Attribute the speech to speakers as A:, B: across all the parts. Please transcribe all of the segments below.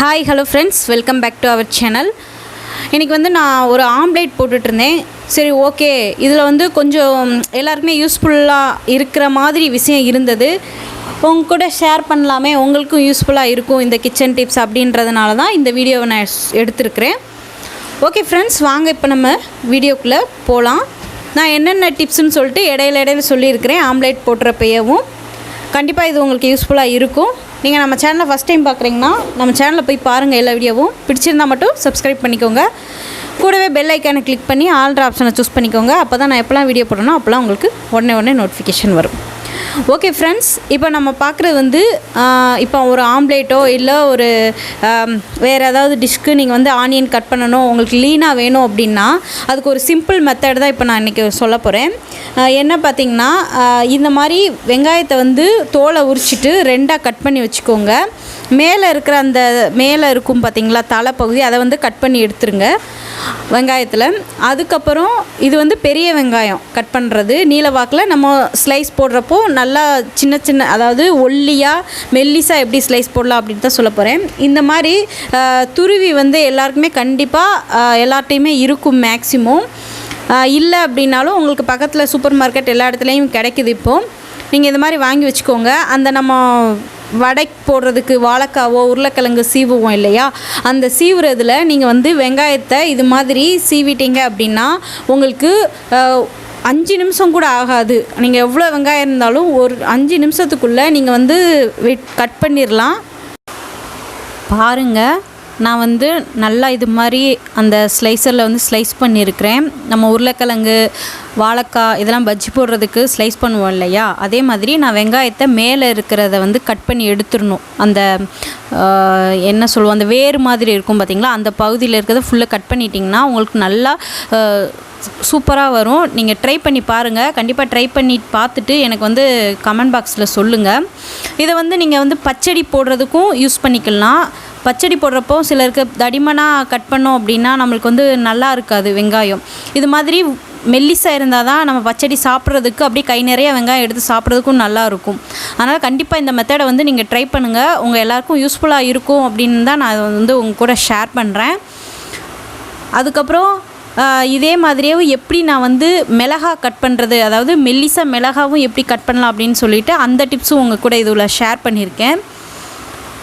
A: Hi hello friends, welcome back to our channel. இன்றைக்கி நான் ஒரு ஆம்லேட் போட்டுட்ருந்தேன். சரி, ஓகே, இதில் கொஞ்சம் எல்லாருக்குமே யூஸ்ஃபுல்லாக இருக்கிற மாதிரி விஷயம் இருந்தது. உங்க கூட ஷேர் பண்ணலாமே, உங்களுக்கும் யூஸ்ஃபுல்லாக இருக்கும் இந்த கிச்சன் டிப்ஸ் அப்படின்றதுனால தான் இந்த வீடியோவை நான் எடுத்துருக்கிறேன். ஓகே ஃப்ரெண்ட்ஸ், வாங்க இப்போ நம்ம வீடியோக்குள்ளே போகலாம். நான் என்னென்ன டிப்ஸ்ன்னு சொல்லிட்டு இடையில சொல்லியிருக்கிறேன். ஆம்லேட் போட்டுறப்பையவும் கண்டிப்பாக இது உங்களுக்கு யூஸ்ஃபுல்லாக இருக்கும். நீங்கள் நம்ம சேனலை ஃபஸ்ட் டைம் பார்க்குறீங்கன்னா நம்ம சேனலில் போய் பாருங்கள். எல்லா வீடியோவும் பிடிச்சிருந்தால் மட்டும் சப்ஸ்கிரைப் பண்ணிக்கோங்க. கூடவே பெல் ஐக்கானை கிளிக் பண்ணி ஆல்ட்ரு ஆப்ஷனை சூஸ் பண்ணிக்கோங்க. அப்போ தான் நான் எப்போலாம் வீடியோ போடணும் அப்போலாம் உங்களுக்கு உடனே நோட்டிஃபிகேஷன் வரும். ஓகே ஃப்ரெண்ட்ஸ், இப்போ நம்ம பார்க்குறது இப்போ ஒரு ஆம்லேட்டோ இல்லை ஒரு வேறு ஏதாவது டிஷ்க்கு நீங்கள் ஆனியன் கட் பண்ணணும், உங்களுக்கு லீனாக வேணும் அப்படின்னா அதுக்கு ஒரு சிம்பிள் மெத்தட் தான் இப்போ நான் இன்றைக்கி சொல்ல போகிறேன். என்ன பார்த்திங்கன்னா, இந்த மாதிரி வெங்காயத்தை தோலை உரிச்சிட்டு ரெண்டாக கட் பண்ணி வச்சுக்கோங்க. மேலே இருக்கிற அந்த மேலே இருக்கும் பார்த்திங்களா தலைப்பகுதி, அதை கட் பண்ணி எடுத்துருங்க வெங்காயத்தில். அதுக்கப்புறம் இது பெரிய வெங்காயம் கட் பண்ணுறது நீல வாக்கில் நம்ம ஸ்லைஸ் போடுறப்போ நல்லா சின்ன அதாவது ஒல்லியாக மெல்லிஸாக எப்படி ஸ்லைஸ் போடலாம் அப்படின்னு தான் சொல்ல போகிறேன். இந்த மாதிரி துருவி எல்லாருக்குமே கண்டிப்பாக எல்லார்ட்டையுமே இருக்கும். மேக்ஸிமம் இல்லை அப்படின்னாலும் உங்களுக்கு பக்கத்தில் சூப்பர் மார்க்கெட் எல்லா இடத்துலையும் கிடைக்குது. இப்போது நீங்கள் இந்த மாதிரி வாங்கி வச்சுக்கோங்க. அந்த நம்ம வடை போடுறதுக்கு வாழைக்காவோ உருளைக்கிழங்கு சீவுவோம் இல்லையா, அந்த சீவுறதுல நீங்கள் வெங்காயத்தை இது மாதிரி சீவிட்டீங்க அப்படின்னா உங்களுக்கு 5 நிமிஷம் கூட ஆகாது. நீங்கள் எவ்வளோ வெங்காயம் இருந்தாலும் ஒரு 5 நிமிஷத்துக்குள்ளே நீங்கள் கட் பண்ணிடலாம். பாருங்கள், நான் நல்லா இது மாதிரி அந்த ஸ்லைசரில் ஸ்லைஸ் பண்ணியிருக்கிறேன். நம்ம உருளைக்கிழங்கு வாழைக்காய் இதெல்லாம் பஜ்ஜி போடுறதுக்கு ஸ்லைஸ் பண்ணுவோம் இல்லையா, அதே மாதிரி நான் வெங்காயத்தை மேலே இருக்கிறத கட் பண்ணி எடுத்துடணும். அந்த என்ன சொல்லுவோம், அந்த வேறு மாதிரி இருக்கும் பார்த்திங்களா, அந்த பகுதியில் இருக்கிறத ஃபுல்லாக கட் பண்ணிட்டிங்கன்னா உங்களுக்கு நல்லா சூப்பராக வரும். நீங்கள் ட்ரை பண்ணி பாருங்கள். கண்டிப்பாக ட்ரை பண்ணி பார்த்துட்டு எனக்கு கமெண்ட் பாக்ஸில் சொல்லுங்கள். இதை நீங்கள் பச்சடி போடுறதுக்கும் யூஸ் பண்ணிக்கலாம். பச்சடி போடுறப்போ சிலருக்கு தடிமனாக கட் பண்ணோம் அப்படின்னா நம்மளுக்கு நல்லா இருக்காது வெங்காயம். இது மாதிரி மெல்லிசாக இருந்தால் தான் நம்ம பச்சடி சாப்பிட்றதுக்கு அப்படியே கை நிறைய வெங்காயம் எடுத்து சாப்பிட்றதுக்கும் நல்லாயிருக்கும். அதனால் கண்டிப்பாக இந்த மெத்தடை நீங்கள் ட்ரை பண்ணுங்கள். உங்கள் எல்லாேருக்கும் யூஸ்ஃபுல்லாக இருக்கும் அப்படின்னு தான் நான் உங்கள் கூட ஷேர் பண்ணுறேன். அதுக்கப்புறம் இதே மாதிரியே எப்படி நான் மிளகா கட் பண்ணுறது, அதாவது மெல்லிசா மிளகாவும் எப்படி கட் பண்ணலாம் அப்படின்னு சொல்லிவிட்டு அந்த டிப்ஸும் உங்கள் கூட இதில் ஷேர் பண்ணியிருக்கேன்.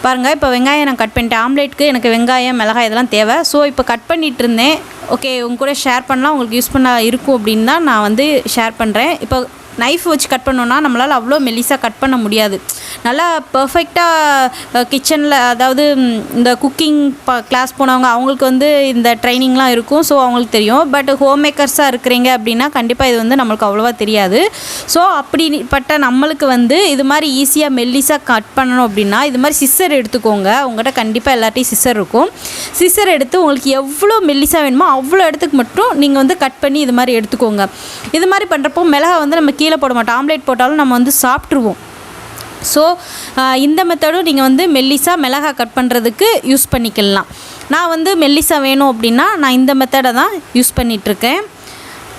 A: பாருங்கள், இப்போ வெங்காயம் நான் கட் பண்ணிட்டேன். ஆம்லேட்டுக்கு எனக்கு வெங்காயம் மிளகாய் இதெல்லாம் தேவை. ஸோ இப்போ கட் பண்ணிகிட்டு இருந்தேன். ஓகே, உங்க கூட ஷேர் பண்ணலாம், உங்களுக்கு யூஸ்ஃபுல்லாக இருக்கும் அப்படின்னு தான் நான் ஷேர் பண்ணுறேன். இப்போ நைஃப் வச்சு கட் பண்ணோன்னா நம்மளால் அவ்வளோ மெல்லிசாக கட் பண்ண முடியாது. நல்லா பர்ஃபெக்டாக கிச்சனில், அதாவது இந்த குக்கிங் கிளாஸ் போனவங்க அவங்களுக்கு இந்த ட்ரைனிங்லாம் இருக்கும். ஸோ அவங்களுக்கு தெரியும். பட் ஹோம் மேக்கர்ஸாக இருக்கிறீங்க அப்படின்னா கண்டிப்பாக இது நம்மளுக்கு அவ்வளோவா தெரியாது. ஸோ அப்படிப்பட்ட நம்மளுக்கு இது மாதிரி ஈஸியாக மெல்லிசாக கட் பண்ணணும் அப்படின்னா இது மாதிரி சிஸ்ஸர் எடுத்துக்கோங்க. உங்கள்கிட்ட கண்டிப்பாக எல்லாத்தையும் சிஸ்ஸர் இருக்கும். சிஸ்ஸர் எடுத்து உங்களுக்கு எவ்வளோ மெல்லிசாக வேணுமோ அவ்வளோ இடத்துக்கு மட்டும் நீங்கள் கட் பண்ணி இது மாதிரி எடுத்துக்கோங்க. இது மாதிரி பண்ணுறப்போ மிளகா நம்ம கீழே போட மாட்டோம். ஆம்லேட் போட்டாலும் நம்ம சாப்பிட்ருவோம். ஸோ இந்த மெத்தடும் நீங்கள் மெல்லிசா மிளகா கட் பண்ணுறதுக்கு யூஸ் பண்ணிக்கலாம். நான் மெல்லிசா வேணும் அப்படின்னா நான் இந்த மெத்தடை தான் யூஸ் பண்ணிகிட்ருக்கேன்.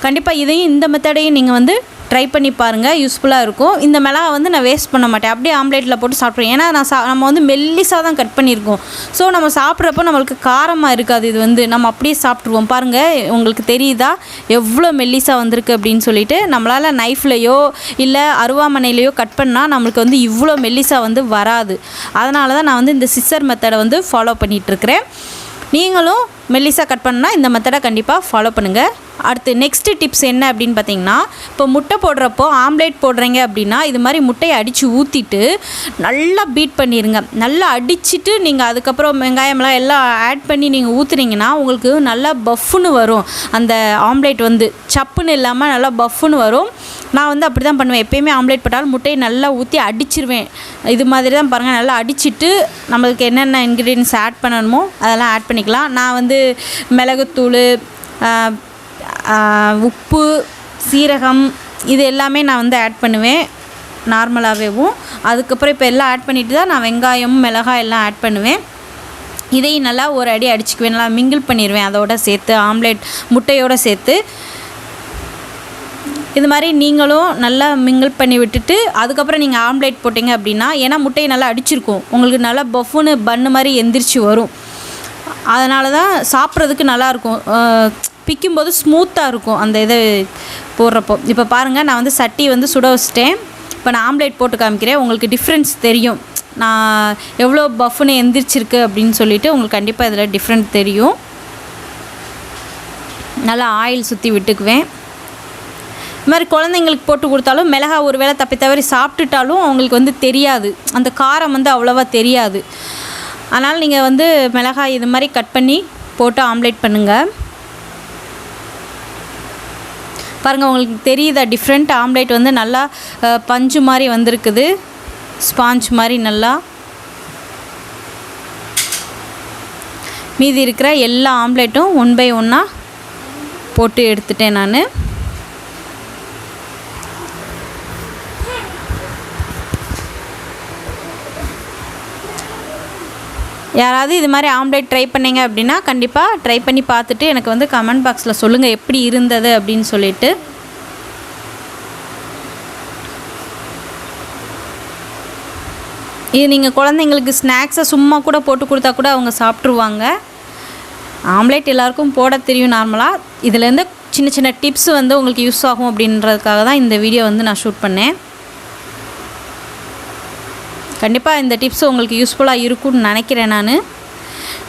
A: கண்டிப்பாக இதையும் இந்த மெத்தடையும் நீங்கள் ட்ரை பண்ணி பாருங்கள், யூஸ்ஃபுல்லாக இருக்கும். இந்த மிளகா நான் வேஸ்ட் பண்ண மாட்டேன், அப்படியே ஆம்லேட்டில் போட்டு சாப்பிட்ருவேன். ஏன்னா நம்ம மெல்லிசாக தான் கட் பண்ணியிருக்கோம். ஸோ நம்ம சாப்பிட்றப்போ நம்மளுக்கு காரமாக இருக்காது. இது நம்ம அப்படியே சாப்பிட்ருவோம். பாருங்கள், உங்களுக்கு தெரியுதா எவ்வளோ மெல்லிசா வந்திருக்கு அப்படின்னு சொல்லிட்டு. நம்மளால் நைஃப்லையோ இல்லை அருவாமனையிலையோ கட் பண்ணால் நம்மளுக்கு இவ்வளோ மெல்லிசா வராது. அதனால தான் நான் இந்த சிஸ்ஸர் மெத்தடை ஃபாலோ பண்ணிகிட்ருக்கிறேன். நீங்களும் மெல்லிசா கட் பண்ணால் இந்த மெத்தடை கண்டிப்பாக ஃபாலோ பண்ணுங்கள். அடுத்து நெக்ஸ்ட்டு டிப்ஸ் என்ன அப்படின்னு பார்த்தீங்கன்னா, இப்போ முட்டை போடுறப்போ ஆம்லேட் போடுறீங்க அப்படின்னா இது மாதிரி முட்டையை அடித்து ஊற்றிட்டு நல்லா பீட் பண்ணிடுங்க. நல்லா அடிச்சுட்டு நீங்கள் அதுக்கப்புறம் வெங்காயம்லாம் எல்லாம் ஆட் பண்ணி நீங்கள் ஊற்றுனீங்கன்னா உங்களுக்கு நல்லா பஃப்னு வரும். அந்த ஆம்லேட் சப்புன்னு இல்லாமல் நல்லா பஃப்னு வரும். நான் அப்படி தான் பண்ணுவேன். எப்போயுமே ஆம்லேட் போட்டாலும் முட்டையை நல்லா ஊற்றி அடிச்சிருவேன். இது மாதிரி தான் பாருங்கள், நல்லா அடிச்சுட்டு நம்மளுக்கு என்னென்ன இன்க்ரீடியன்ஸ் ஆட் பண்ணணுமோ அதெல்லாம் ஆட் பண்ணிக்கலாம். நான் மிளகுத்தூள், உப்பு, சீரகம் இது எல்லாமே நான் ஆட் பண்ணுவேன் நார்மலாகவேவும். அதுக்கப்புறம் இப்போ எல்லாம் ஆட் பண்ணிவிட்டு தான் நான் வெங்காயம் மிளகாய் எல்லாம் ஆட் பண்ணுவேன். இதையும் நல்லா ஒரு அடி அடிச்சுக்குவேன், நல்லா மிங்கிள் பண்ணிடுவேன் அதோடு சேர்த்து, ஆம்லேட் முட்டையோடு சேர்த்து. இது மாதிரி நீங்களும் நல்லா மிங்கிள் பண்ணி விட்டுட்டு அதுக்கப்புறம் நீங்கள் ஆம்லேட் போட்டிங்க அப்படின்னா, ஏன்னா முட்டையை நல்லா அடிச்சிருக்கும், உங்களுக்கு நல்லா பஃப்னு பன்னு மாதிரி எந்திரிச்சு வரும். அதனால தான் சாப்பிட்றதுக்கு நல்லாயிருக்கும், பிக்கும்போது ஸ்மூத்தாக இருக்கும் அந்த இதை போடுறப்போ. இப்போ பாருங்கள், நான் வந்து சட்டி வந்து சுட வச்சிட்டேன். இப்போ நான் ஆம்லேட் போட்டு காமிக்கிறேன், உங்களுக்கு டிஃப்ரென்ஸ் தெரியும். நான் எவ்வளோ பஃப்னு எந்திரிச்சிருக்கு அப்படின்னு சொல்லிவிட்டு உங்களுக்கு கண்டிப்பாக இதில் டிஃப்ரெண்ட் தெரியும். நல்லா ஆயில் சுற்றி விட்டுக்குவேன். இது மாதிரி குழந்தைங்களுக்கு போட்டு கொடுத்தாலும் மிளகாய் ஒரு வேளை தப்பி தவறி சாப்பிட்டுட்டாலும் அவங்களுக்கு வந்து தெரியாது, அந்த காரம் வந்து அவ்வளோவா தெரியாது. அதனால் நீங்கள் வந்து மிளகாய் இது மாதிரி கட் பண்ணி போட்டு ஆம்லேட் பண்ணுங்கள். பாருங்கள், உங்களுக்கு தெரியுதா டிஃப்ரெண்ட்? ஆம்லேட் வந்து நல்லா பஞ்சு மாதிரி வந்திருக்குது, ஸ்பாஞ்ச் மாதிரி. நல்லா மீதி இருக்கிற எல்லா ஆம்லேட்டும் 1 by 1 போட்டு எடுத்துட்டேன் நான். யாராவது இது மாதிரி ஆம்லேட் ட்ரை பண்ணிங்க அப்படின்னா கண்டிப்பாக ட்ரை பண்ணி பார்த்துட்டு எனக்கு வந்து கமெண்ட் பாக்ஸில் சொல்லுங்கள் எப்படி இருந்தது அப்படின்னு சொல்லிட்டு. இது நீங்கள் குழந்தைங்களுக்கு ஸ்நாக்ஸை சும்மா கூட போட்டு கொடுத்தா கூட அவங்க சாப்பிட்ருவாங்க. ஆம்லேட் எல்லாருக்கும் போட தெரியும் நார்மலாக. இதுலேருந்து சின்ன சின்ன டிப்ஸ் வந்து உங்களுக்கு யூஸ் ஆகும் அப்படின்றதுக்காக தான் இந்த வீடியோ வந்து நான் ஷூட் பண்ணேன். கண்டிப்பாக இந்த டிப்ஸ் உங்களுக்கு யூஸ்ஃபுல்லாக இருக்கும்னு நினைக்கிறேன் நான்.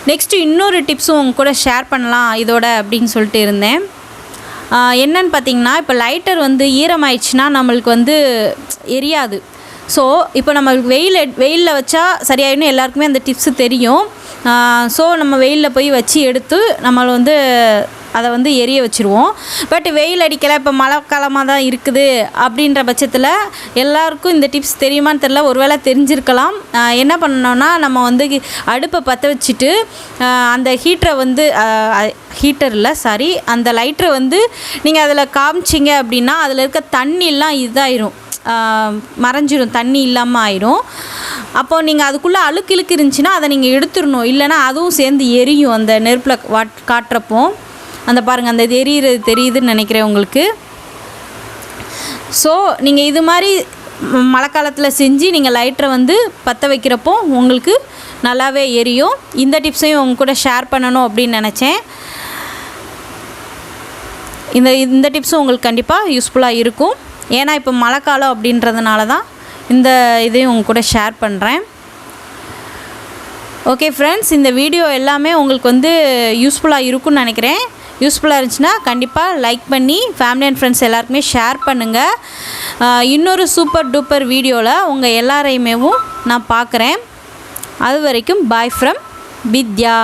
A: நெக்ஸ்ட்டு இன்னொரு டிப்ஸும் உங்க கூட ஷேர் பண்ணலாம் இதோட அப்படின்னு சொல்லிட்டு இருந்தேன். என்னன்னு பார்த்தீங்கன்னா, இப்போ லைட்டர் வந்து ஈரமாயிடுச்சுன்னா நம்மளுக்கு வந்து எரியாது. ஸோ இப்போ நம்ம வெயிலில் வச்சா சரியாயிடும், எல்லாருக்குமே அந்த டிப்ஸு தெரியும். ஸோ நம்ம வெயிலில் போய் வச்சு எடுத்து நம்மளை வந்து அதை வந்து எரிய வச்சுருவோம். பட் வெயில் அடிக்கலை, இப்போ மழை காலமாக தான் இருக்குது அப்படின்ற பட்சத்தில் எல்லாருக்கும் இந்த டிப்ஸ் தெரியுமான்னு தெரில, ஒருவேளை தெரிஞ்சிருக்கலாம். என்ன பண்ணணும்னா, நம்ம வந்து அடுப்பை பற்ற வச்சுட்டு அந்த ஹீட்டரை வந்து அந்த லைட்டரை வந்து நீங்கள் அதில் காமிச்சிங்க அப்படின்னா அதில் இருக்க தண்ணியெல்லாம் இதாயிரும், மறைஞ்சிரும், தண்ணி இல்லாமல் ஆயிரும். அப்போது நீங்கள் அதுக்குள்ளே அழுக்கு இருந்துச்சுன்னா அதை நீங்கள் எடுத்துடணும், இல்லைனா அதுவும் சேர்ந்து எரியும் அந்த நெருப்பில் காட்டுறப்போ. அந்த பாருங்கள், அந்த எரியிறது தெரியுதுன்னு நினைக்கிறேன் உங்களுக்கு. ஸோ நீங்கள் இது மாதிரி மழை காலத்தில் செஞ்சு நீங்கள் லைட்டரை வந்து பற்ற வைக்கிறப்போ உங்களுக்கு நல்லாவே எரியும். இந்த டிப்ஸையும் உங்க கூட ஷேர் பண்ணணும் அப்படின்னு நினச்சேன். இந்த டிப்ஸும் உங்களுக்கு கண்டிப்பாக யூஸ்ஃபுல்லாக இருக்கும். ஏன்னா இப்போ மழை காலம் அப்படின்றதுனால தான் இந்த இதையும் உங்க கூட ஷேர் பண்ணுறேன். ஓகே ஃப்ரெண்ட்ஸ், இந்த வீடியோ எல்லாமே உங்களுக்கு வந்து யூஸ்ஃபுல்லாக இருக்கும்னு நினைக்கிறேன். யூஸ்ஃபுல்லாக இருந்துச்சுன்னா கண்டிப்பாக லைக் பண்ணி ஃபேமிலி அண்ட் ஃப்ரெண்ட்ஸ் எல்லாருக்குமே ஷேர் பண்ணுங்கள். இன்னொரு சூப்பர் டூப்பர் வீடியோவில் உங்கள் எல்லாரையுமேவும் நான் பார்க்குறேன். அது வரைக்கும் பாய் ஃப்ரம் வித்யா.